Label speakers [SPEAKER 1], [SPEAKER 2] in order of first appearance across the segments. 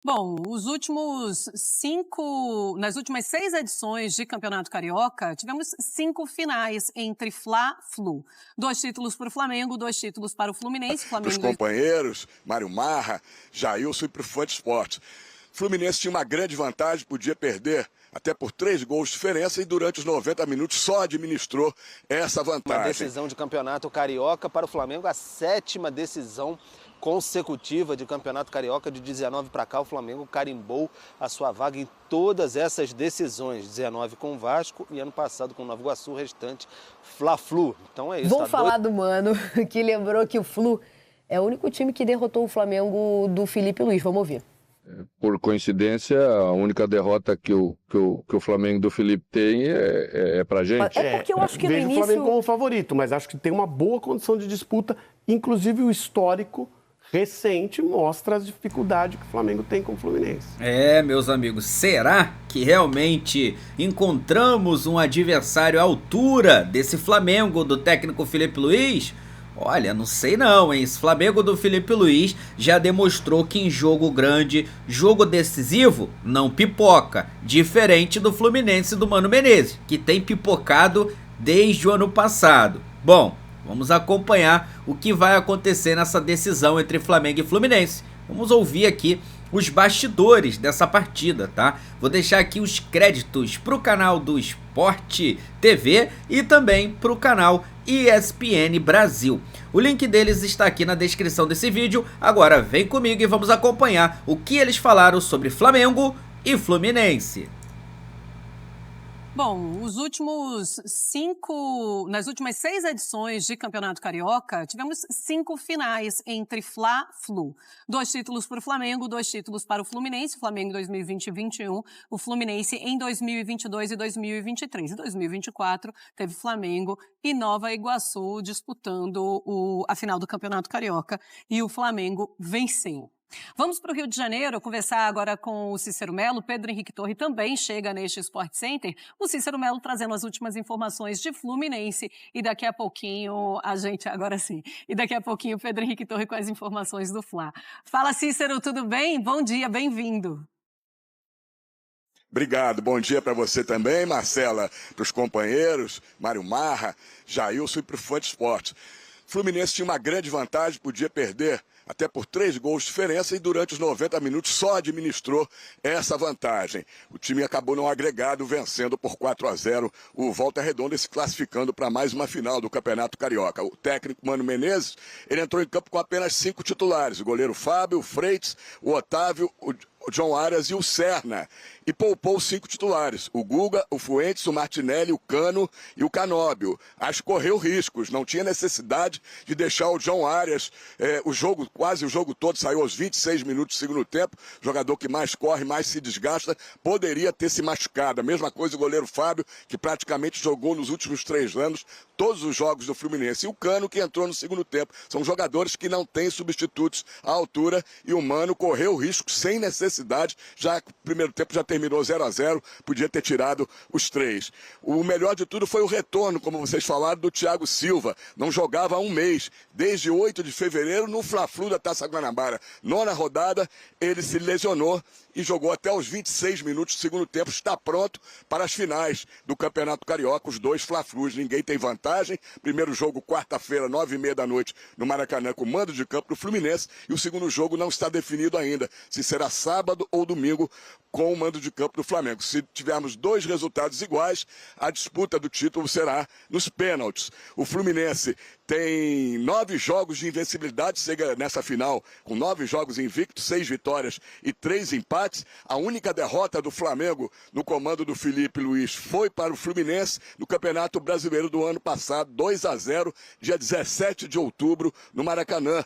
[SPEAKER 1] Bom, nas últimas 6 edições de Campeonato Carioca, tivemos 5 finais entre Fla-Flu. 2 títulos para o Flamengo, 2 títulos para o Fluminense.
[SPEAKER 2] Para os companheiros, Mário Marra, Jailson e para o Fã de Esporte. Fluminense tinha uma grande vantagem, podia perder até por 3 gols de diferença e durante os 90 minutos só administrou essa vantagem.
[SPEAKER 3] Uma decisão de campeonato carioca para o Flamengo, a 7ª decisão consecutiva de campeonato carioca. De 19 para cá, o Flamengo carimbou a sua vaga em todas essas decisões. 19 com o Vasco e ano passado com o Nova Iguaçu, o restante Fla-Flu. Então é isso.
[SPEAKER 4] Vamos falar do Mano, que lembrou que o Flu é o único time que derrotou o Flamengo do Felipe Luiz. Vamos ouvir.
[SPEAKER 5] Por coincidência, a única derrota que o Flamengo do Felipe tem é pra gente.
[SPEAKER 4] É porque eu acho que no
[SPEAKER 6] vejo
[SPEAKER 4] início...
[SPEAKER 6] o Flamengo como favorito, mas acho que tem uma boa condição de disputa. Inclusive o histórico recente mostra as dificuldades que o Flamengo tem com o Fluminense.
[SPEAKER 7] Meus amigos, será que realmente encontramos um adversário à altura desse Flamengo do técnico Felipe Luiz? Olha, não sei não, hein? Esse Flamengo do Felipe Luiz já demonstrou que em jogo grande, jogo decisivo, não pipoca. Diferente do Fluminense do Mano Menezes, que tem pipocado desde o ano passado. Bom, vamos acompanhar o que vai acontecer nessa decisão entre Flamengo e Fluminense. Vamos ouvir aqui os bastidores dessa partida, tá? Vou deixar aqui os créditos pro canal do Sport TV e também pro canal ESPN Brasil. O link deles está aqui na descrição desse vídeo. Agora vem comigo e vamos acompanhar o que eles falaram sobre Flamengo e Fluminense.
[SPEAKER 1] Bom, nas últimas 6 edições de Campeonato Carioca, tivemos 5 finais entre Fla-Flu. 2 títulos para o Flamengo, 2 títulos para o Fluminense. O Flamengo em 2020 e 2021, o Fluminense em 2022 e 2023. Em 2024, teve Flamengo e Nova Iguaçu disputando a final do Campeonato Carioca e o Flamengo venceu. Vamos para o Rio de Janeiro conversar agora com o Cícero Melo. Pedro Henrique Torre também chega neste Sport Center. O Cícero Melo trazendo as últimas informações de Fluminense e daqui a pouquinho e daqui a pouquinho o Pedro Henrique Torre com as informações do Fla. Fala, Cícero, tudo bem? Bom dia, bem-vindo.
[SPEAKER 2] Obrigado, bom dia para você também, Marcela, para os companheiros, Mário Marra, Jailson e para o Fã de Esporte. Fluminense tinha uma grande vantagem, podia perder até por 3 gols de diferença e durante os 90 minutos só administrou essa vantagem. O time acabou não agregado, vencendo por 4-0 o Volta Redonda e se classificando para mais uma final do Campeonato Carioca. O técnico Mano Menezes, ele entrou em campo com apenas 5 titulares, o goleiro Fábio, o Freitas, o Otávio, o John Arias e o Serna, e poupou 5 titulares, o Guga, o Fuentes, o Martinelli, o Cano e o Canóbio. Acho que correu riscos, não tinha necessidade de deixar o John Arias, quase o jogo todo, saiu aos 26 minutos do segundo tempo, jogador que mais corre, mais se desgasta, poderia ter se machucado. A mesma coisa o goleiro Fábio, que praticamente jogou nos últimos 3 anos todos os jogos do Fluminense, e o Cano, que entrou no segundo tempo. São jogadores que não têm substitutos à altura, e o Mano correu risco sem necessidade, já que o primeiro tempo já terminou 0-0, podia ter tirado os 3. O melhor de tudo foi o retorno, como vocês falaram, do Thiago Silva. Não jogava há um mês, desde 8 de fevereiro, no Fla-Flu da Taça Guanabara. 9ª rodada, ele se lesionou e jogou até os 26 minutos do segundo tempo. Está pronto para as finais do Campeonato Carioca, os 2 Fla-Flus. Ninguém tem vantagem. Primeiro jogo, quarta-feira, 9h30 da noite, no Maracanã, com mando de campo do Fluminense. E o segundo jogo não está definido ainda, se será sábado ou domingo, com o mando de campo do Flamengo. Se tivermos 2 resultados iguais, a disputa do título será nos pênaltis. O Fluminense tem 9 jogos de invencibilidade, chega nessa final com 9 jogos invictos, 6 vitórias e 3 empates. A única derrota do Flamengo no comando do Felipe Luiz foi para o Fluminense no Campeonato Brasileiro do ano passado, 2-0, dia 17 de outubro, no Maracanã.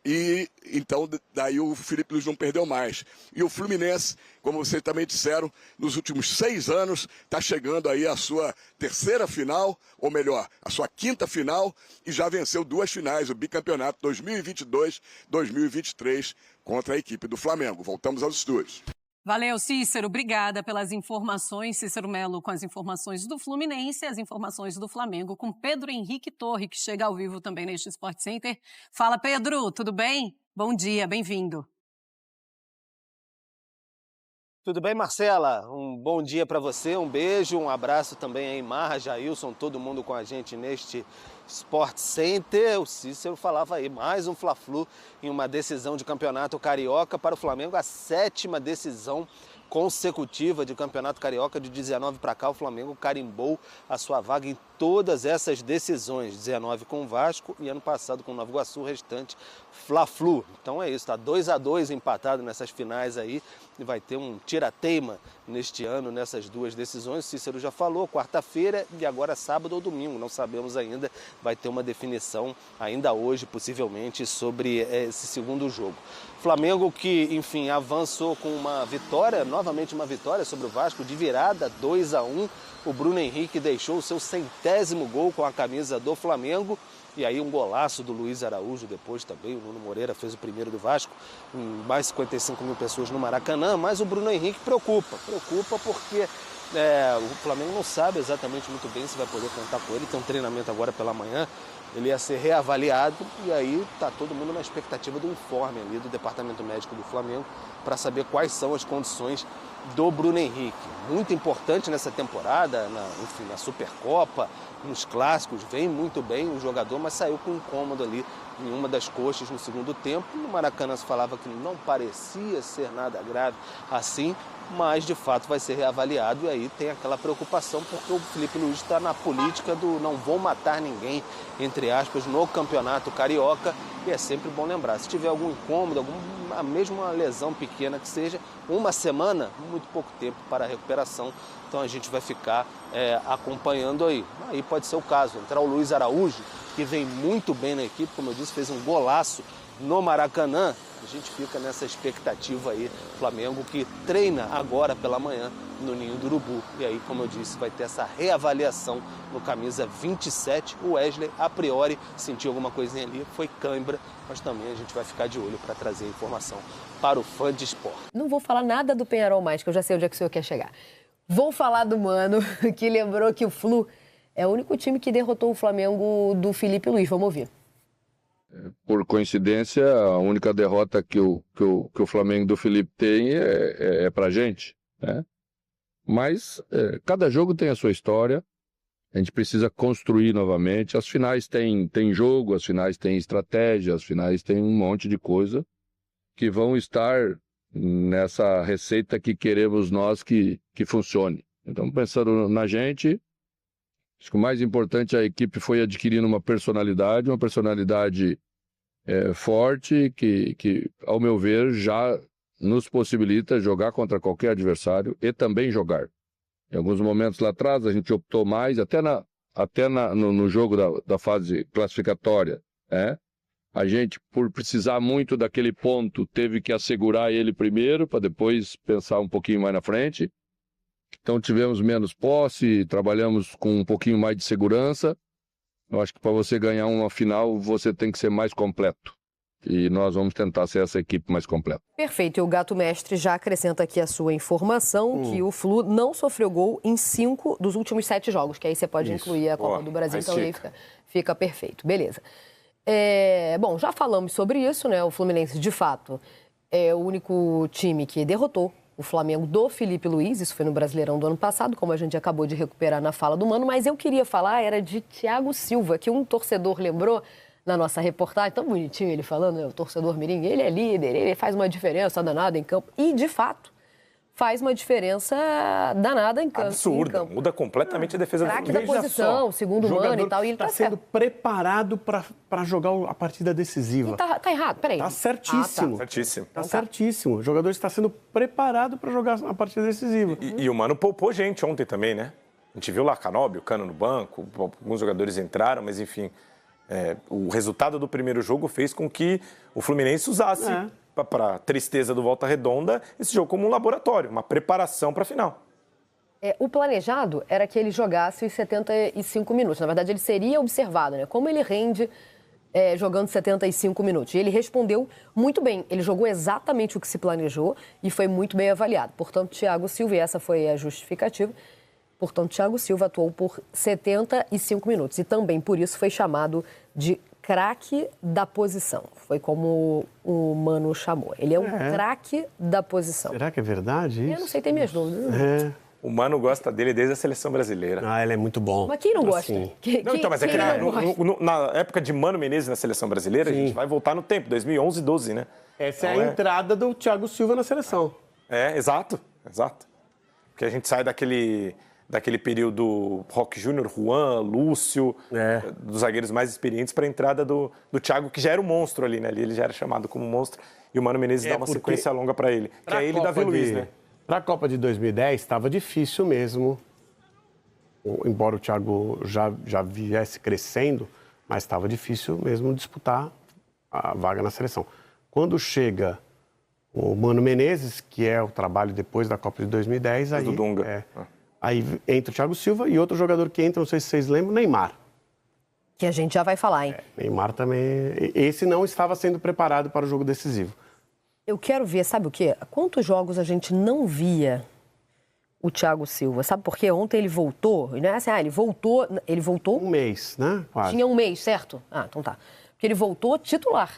[SPEAKER 2] E então daí o Felipe Luiz não perdeu mais. E o Fluminense, como vocês também disseram, nos últimos 6 anos está chegando aí a sua 3ª final, ou melhor, a sua 5ª final, e já venceu 2 finais, o bicampeonato 2022-2023 contra a equipe do Flamengo. Voltamos aos estúdios.
[SPEAKER 1] Valeu, Cícero. Obrigada pelas informações. Cícero Melo com as informações do Fluminense e as informações do Flamengo com Pedro Henrique Torre, que chega ao vivo também neste Sport Center. Fala, Pedro, tudo bem? Bom dia, bem-vindo.
[SPEAKER 3] Tudo bem, Marcela? Um bom dia para você, um beijo, um abraço também aí, Marra, Jailson, todo mundo com a gente neste Sport Center. O Cícero falava aí, mais um Fla-Flu em uma decisão de campeonato carioca para o Flamengo, a 7ª decisão consecutiva de campeonato carioca. De 19 para cá, o Flamengo carimbou a sua vaga em todas essas decisões, 19 com o Vasco e ano passado com o Nova Iguaçu, o restante Fla-Flu. Então é isso, tá 2-2 empatado nessas finais aí e vai ter um tira-teima neste ano nessas duas decisões. O Cícero já falou, quarta-feira e agora sábado ou domingo, não sabemos ainda, vai ter uma definição ainda hoje, possivelmente, sobre esse segundo jogo. Flamengo que, enfim, avançou com uma vitória, novamente uma vitória sobre o Vasco, de virada, 2-1. O Bruno Henrique deixou o seu 100º gol com a camisa do Flamengo. E aí um golaço do Luiz Araújo depois também. O Nuno Moreira fez o primeiro do Vasco, mais 55 mil pessoas no Maracanã. Mas o Bruno Henrique preocupa porque o Flamengo não sabe exatamente muito bem se vai poder contar com ele. Tem um treinamento agora pela manhã. Ele ia ser reavaliado e aí está todo mundo na expectativa do informe ali do Departamento Médico do Flamengo para saber quais são as condições do Bruno Henrique. Muito importante nessa temporada, na Supercopa, nos clássicos, vem muito bem o jogador, mas saiu com um incômodo ali em uma das coxas no segundo tempo. No Maracanã se falava que não parecia ser nada grave assim, mas de fato vai ser reavaliado e aí tem aquela preocupação porque o Felipe Luiz está na política do não vou matar ninguém, entre aspas, no campeonato carioca, e é sempre bom lembrar, se tiver algum incômodo, mesmo uma lesão pequena que seja, uma semana, muito pouco tempo para a recuperação, então a gente vai ficar acompanhando aí pode ser o caso, entrar o Luiz Araújo, que vem muito bem na equipe, como eu disse, fez um golaço no Maracanã. A gente fica nessa expectativa aí, Flamengo que treina agora pela manhã no Ninho do Urubu. E aí, como eu disse, vai ter essa reavaliação no camisa 27. O Wesley, a priori, sentiu alguma coisinha ali, foi cãibra, mas também a gente vai ficar de olho para trazer informação para o fã de esporte.
[SPEAKER 4] Não vou falar nada do Peñarol mais, que eu já sei onde é que o senhor quer chegar. Vou falar do Mano, que lembrou que o Flu é o único time que derrotou o Flamengo do Felipe Luiz. Vamos ouvir.
[SPEAKER 5] Por coincidência, a única derrota que o Flamengo do Felipe tem é pra gente, né? Mas cada jogo tem a sua história, a gente precisa construir novamente. As finais tem jogo, as finais têm estratégia, as finais têm um monte de coisa que vão estar nessa receita que queremos nós que funcione. Então, pensando na gente, acho que o mais importante, a equipe foi adquirindo uma personalidade forte que, ao meu ver, já nos possibilita jogar contra qualquer adversário e também jogar. Em alguns momentos lá atrás, a gente optou mais, no jogo da fase classificatória, a gente, por precisar muito daquele ponto, teve que assegurar ele primeiro, para depois pensar um pouquinho mais na frente. Então tivemos menos posse, trabalhamos com um pouquinho mais de segurança. Eu acho que para você ganhar uma final, você tem que ser mais completo. E nós vamos tentar ser essa equipe mais completa.
[SPEAKER 4] Perfeito. E o Gato Mestre já acrescenta aqui a sua informação, que o Flu não sofreu gol em 5 dos últimos 7 jogos, que aí você pode incluir a Copa do Brasil, então aí fica perfeito. Beleza. Bom, já falamos sobre isso, né? O Fluminense, de fato, é o único time que derrotou o Flamengo do Felipe Luiz, isso foi no Brasileirão do ano passado, como a gente acabou de recuperar na fala do Mano, mas eu queria falar, era de Thiago Silva, que um torcedor lembrou na nossa reportagem, tão bonitinho ele falando, né, o torcedor mirim, ele é líder, ele faz uma diferença danada em campo, e de fato faz uma diferença danada em campo.
[SPEAKER 8] Absurda, muda completamente a defesa do
[SPEAKER 4] Fluminense. Craque da posição, segundo mano e tal, e ele
[SPEAKER 6] está sendo preparado para jogar a partida decisiva.
[SPEAKER 4] E tá errado, peraí.
[SPEAKER 6] Tá certíssimo. Tá certíssimo. O jogador está sendo preparado para jogar a partida decisiva.
[SPEAKER 8] E o Mano poupou gente ontem também, né? A gente viu lá Canóbio, o Cano no banco, alguns jogadores entraram, mas enfim, o resultado do primeiro jogo fez com que o Fluminense usasse, para tristeza do Volta Redonda, esse jogo como um laboratório, uma preparação para a final.
[SPEAKER 4] O planejado era que ele jogasse os 75 minutos. Na verdade, ele seria observado, né? Como ele rende jogando 75 minutos. E ele respondeu muito bem. Ele jogou exatamente o que se planejou e foi muito bem avaliado. Portanto, Thiago Silva, e essa foi a justificativa, portanto, Thiago Silva atuou por 75 minutos. E também, por isso, foi chamado de craque da posição. Foi como o Mano chamou. Ele é um craque da posição.
[SPEAKER 6] Será que é verdade isso?
[SPEAKER 4] Eu não sei, tem minhas dúvidas.
[SPEAKER 8] O Mano gosta dele desde a seleção brasileira.
[SPEAKER 6] Ah, ele é muito bom.
[SPEAKER 4] Mas quem não gosta?
[SPEAKER 6] Assim.
[SPEAKER 8] Mas é que na época de Mano Menezes na seleção brasileira, a gente vai voltar no tempo, 2011, 12, né?
[SPEAKER 6] Essa é a entrada do Thiago Silva na seleção.
[SPEAKER 8] Exato. Porque a gente sai daquele período Roque Júnior, Juan, Lúcio, dos zagueiros mais experientes, para a entrada do Thiago, que já era um monstro ali, né? Ele já era chamado como monstro, e o Mano Menezes dá uma sequência longa para ele. Que é ele e Davi Luiz, né?
[SPEAKER 6] Para a Copa de 2010, estava difícil mesmo, embora o Thiago já viesse crescendo, mas estava difícil mesmo disputar a vaga na seleção. Quando chega o Mano Menezes, que é o trabalho depois da Copa de 2010, aí,
[SPEAKER 8] do Dunga.
[SPEAKER 6] Aí entra o Thiago Silva e outro jogador que entra, não sei se vocês lembram, Neymar.
[SPEAKER 4] Que a gente já vai falar, hein?
[SPEAKER 6] Neymar também. Esse não estava sendo preparado para o jogo decisivo.
[SPEAKER 4] Eu quero ver, sabe o quê? Quantos jogos a gente não via o Thiago Silva? Sabe por quê? Ontem ele voltou, não é assim, ele voltou...
[SPEAKER 6] Um mês, né? Quase.
[SPEAKER 4] Tinha um mês, certo? Ah, então tá. Porque ele voltou titular.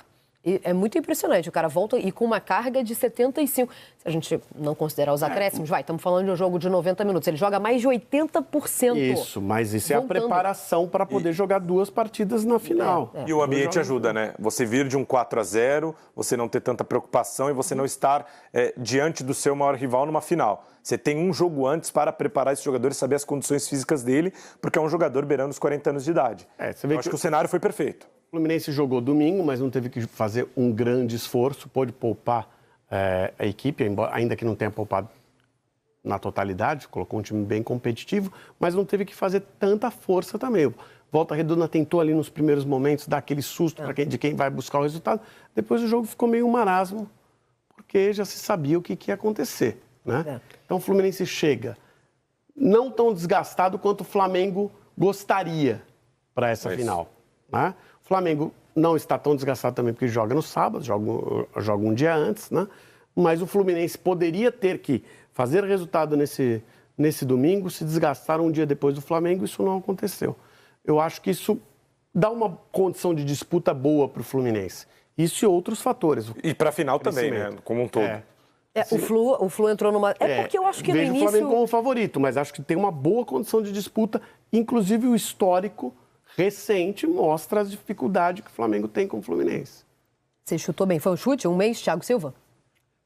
[SPEAKER 4] E é muito impressionante, o cara volta e com uma carga de 75. Se a gente não considerar os acréscimos, estamos falando de um jogo de 90 minutos. Ele joga mais de 80%.
[SPEAKER 6] Isso, mas isso é a preparação para poder jogar 2 partidas na final.
[SPEAKER 8] E o ambiente ajuda, né? Você vir de um 4-0, você não ter tanta preocupação e você não estar diante do seu maior rival numa final. Você tem um jogo antes para preparar esse jogador e saber as condições físicas dele, porque é um jogador beirando os 40 anos de idade. Eu acho que o cenário foi perfeito.
[SPEAKER 6] O Fluminense jogou domingo, mas não teve que fazer um grande esforço, pôde poupar a equipe, ainda que não tenha poupado na totalidade, colocou um time bem competitivo, mas não teve que fazer tanta força também. Volta Redonda tentou ali nos primeiros momentos dar aquele susto de quem vai buscar o resultado, depois o jogo ficou meio um marasmo, porque já se sabia o que ia acontecer, né? Então o Fluminense chega não tão desgastado quanto o Flamengo gostaria para essa final, né? O Flamengo não está tão desgastado também porque joga no sábado, joga um dia antes, né? Mas o Fluminense poderia ter que fazer resultado nesse domingo, se desgastar um dia depois do Flamengo, isso não aconteceu. Eu acho que isso dá uma condição de disputa boa para o Fluminense. Isso e outros fatores.
[SPEAKER 8] E para a final também, né? Como um todo.
[SPEAKER 4] O Flu entrou numa... porque eu acho que no início...
[SPEAKER 6] Vejo o Flamengo como favorito, mas acho que tem uma boa condição de disputa, inclusive o histórico recente mostra as dificuldades que o Flamengo tem com o Fluminense.
[SPEAKER 4] Você chutou bem. Foi um chute? Um mês, Thiago Silva?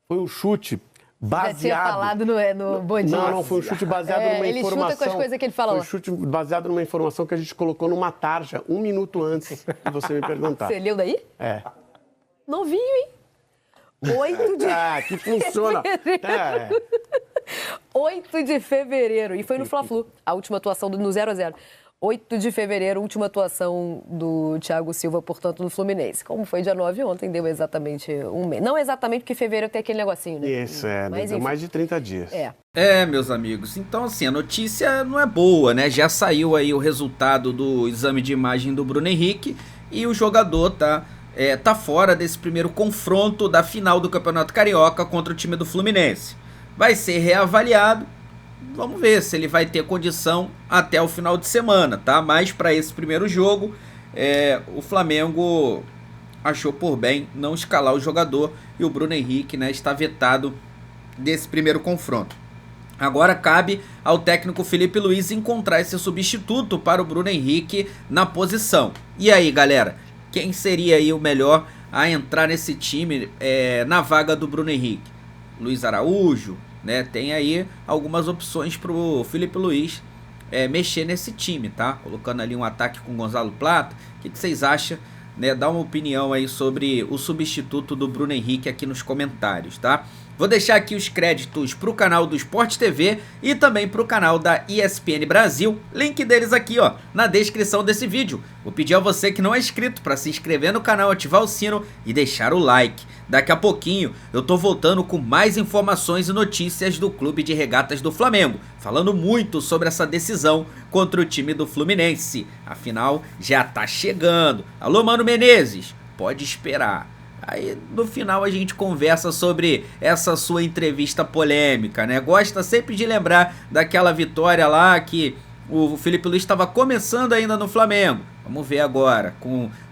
[SPEAKER 6] Foi um chute baseado...
[SPEAKER 4] Já tinha falado no Bodinho.
[SPEAKER 6] Não, foi um chute baseado numa informação...
[SPEAKER 4] Ele chuta com as coisas que ele fala.
[SPEAKER 6] Foi um chute baseado numa informação que a gente colocou numa tarja 1 minuto antes de você me perguntar.
[SPEAKER 4] Você leu daí? Novinho, hein? 8 de...
[SPEAKER 6] que funciona.
[SPEAKER 4] 8 de fevereiro. E foi no Fla-Flu, a última atuação no 0-0. 8 de fevereiro, última atuação do Thiago Silva, portanto, no Fluminense. Como foi dia 9 ontem, deu exatamente um mês. Não exatamente, porque fevereiro tem aquele negocinho, né?
[SPEAKER 6] Isso, deu mais de 30 dias.
[SPEAKER 7] Meus amigos, então assim, a notícia não é boa, né? Já saiu aí o resultado do exame de imagem do Bruno Henrique e o jogador tá fora desse primeiro confronto da final do Campeonato Carioca contra o time do Fluminense. Vai ser reavaliado. Vamos ver se ele vai ter condição até o final de semana, tá? Mas para esse primeiro jogo, o Flamengo achou por bem não escalar o jogador e o Bruno Henrique, né, está vetado desse primeiro confronto. Agora cabe ao técnico Felipe Luiz encontrar esse substituto para o Bruno Henrique na posição. E aí, galera, quem seria aí o melhor a entrar nesse time na vaga do Bruno Henrique? Luiz Araújo? Né, tem aí algumas opções para o Felipe Luiz mexer nesse time, tá? Colocando ali um ataque com Gonzalo Plata. O que vocês acham? Né? Dá uma opinião aí sobre o substituto do Bruno Henrique aqui nos comentários, tá? Vou deixar aqui os créditos para o canal do Sport TV e também para o canal da ESPN Brasil. Link deles aqui, ó, na descrição desse vídeo. Vou pedir a você que não é inscrito para se inscrever no canal, ativar o sino e deixar o like. Daqui a pouquinho eu tô voltando com mais informações e notícias do Clube de Regatas do Flamengo, falando muito sobre essa decisão contra o time do Fluminense. Afinal, já tá chegando. Alô, Mano Menezes, pode esperar. Aí no final a gente conversa sobre essa sua entrevista polêmica, né? Gosta sempre de lembrar daquela vitória lá que o Felipe Luiz estava começando ainda no Flamengo. Vamos ver agora.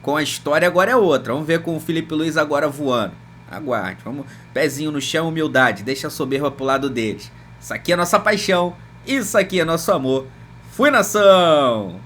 [SPEAKER 7] Com a história agora é outra. Vamos ver com o Filipe Luiz agora voando. Aguarde. Vamos, pezinho no chão, humildade. Deixa a soberba pro lado deles. Isso aqui é nossa paixão. Isso aqui é nosso amor. Fui, nação!